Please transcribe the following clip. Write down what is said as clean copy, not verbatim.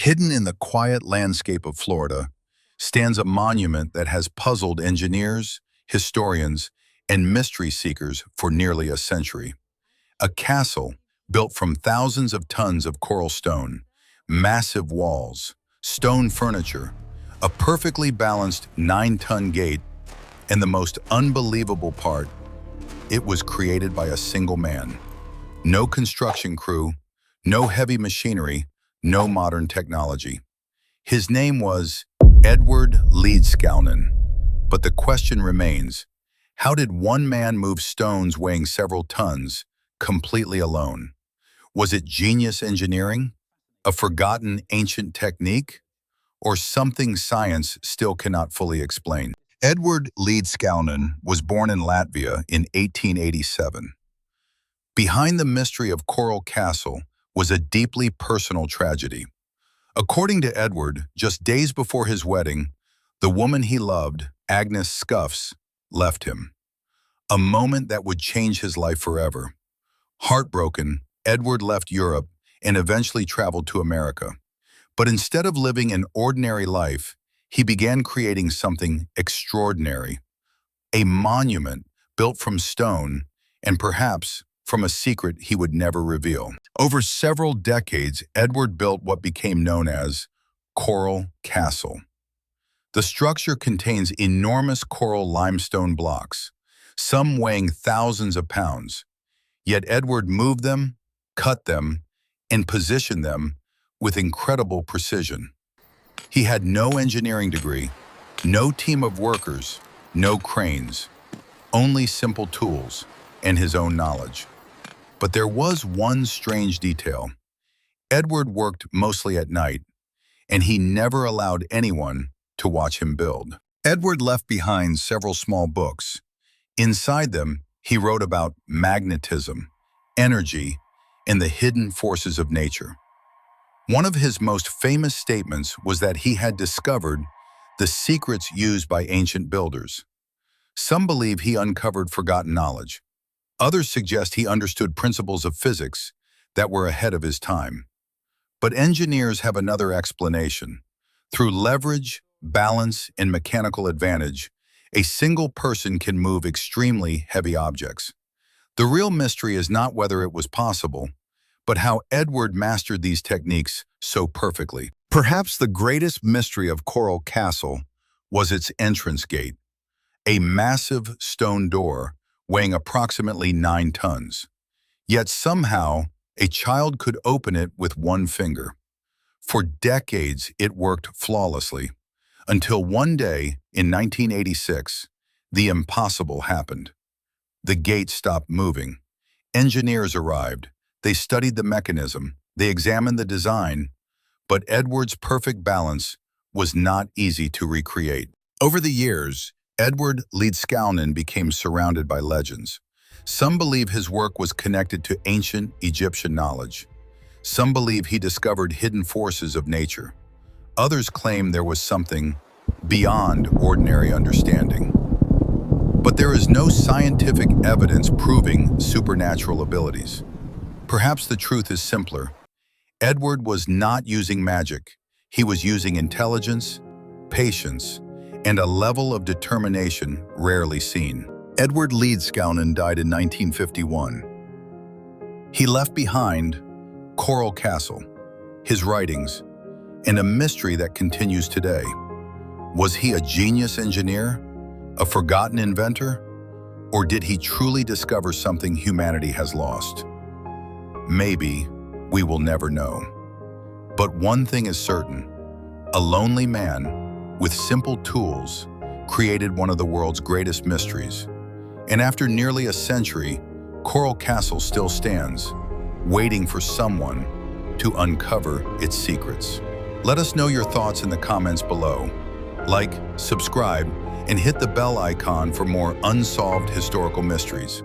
Hidden in the quiet landscape of Florida stands a monument that has puzzled engineers, historians, and mystery seekers for nearly a century. A castle built from thousands of tons of coral stone, massive walls, stone furniture, a perfectly balanced 9-ton gate, and the most unbelievable part, it was created by a single man. No construction crew, no heavy machinery, no modern technology. His name was Edward Leedskalnin. But the question remains, how did one man move stones weighing several tons completely alone? Was it genius engineering, a forgotten ancient technique, or something science still cannot fully explain? Edward Leedskalnin was born in Latvia in 1887. Behind the mystery of Coral Castle was a deeply personal tragedy. According to Edward, just days before his wedding, the woman he loved, Agnes Scuffs, left him. A moment that would change his life forever. Heartbroken, Edward left Europe and eventually traveled to America. But instead of living an ordinary life, he began creating something extraordinary. A monument built from stone and perhaps from a secret he would never reveal. Over several decades, Edward built what became known as Coral Castle. The structure contains enormous coral limestone blocks, some weighing thousands of pounds. Yet Edward moved them, cut them, and positioned them with incredible precision. He had no engineering degree, no team of workers, no cranes, only simple tools and his own knowledge. But there was one strange detail. Edward worked mostly at night, and he never allowed anyone to watch him build. Edward left behind several small books. Inside them, he wrote about magnetism, energy, and the hidden forces of nature. One of his most famous statements was that he had discovered the secrets used by ancient builders. Some believe he uncovered forgotten knowledge. Others suggest he understood principles of physics that were ahead of his time. But engineers have another explanation. Through leverage, balance, and mechanical advantage, a single person can move extremely heavy objects. The real mystery is not whether it was possible, but how Edward mastered these techniques so perfectly. Perhaps the greatest mystery of Coral Castle was its entrance gate, a massive stone door weighing approximately 9 tons. Yet somehow, a child could open it with one finger. For decades, it worked flawlessly, until one day in 1986, the impossible happened. The gate stopped moving. Engineers arrived. They studied the mechanism. They examined the design. But Edward's perfect balance was not easy to recreate. Over the years, Edward Leedskalnin became surrounded by legends. Some believe his work was connected to ancient Egyptian knowledge. Some believe he discovered hidden forces of nature. Others claim there was something beyond ordinary understanding. But there is no scientific evidence proving supernatural abilities. Perhaps the truth is simpler. Edward was not using magic. He was using intelligence, patience, and a level of determination rarely seen. Edward Leedskalnin died in 1951. He left behind Coral Castle, his writings, and a mystery that continues today. Was he a genius engineer, a forgotten inventor, or did he truly discover something humanity has lost? Maybe we will never know. But one thing is certain, a lonely man with simple tools created one of the world's greatest mysteries. And after nearly a century, Coral Castle still stands, waiting for someone to uncover its secrets. Let us know your thoughts in the comments below. Like, subscribe, and hit the bell icon for more unsolved historical mysteries.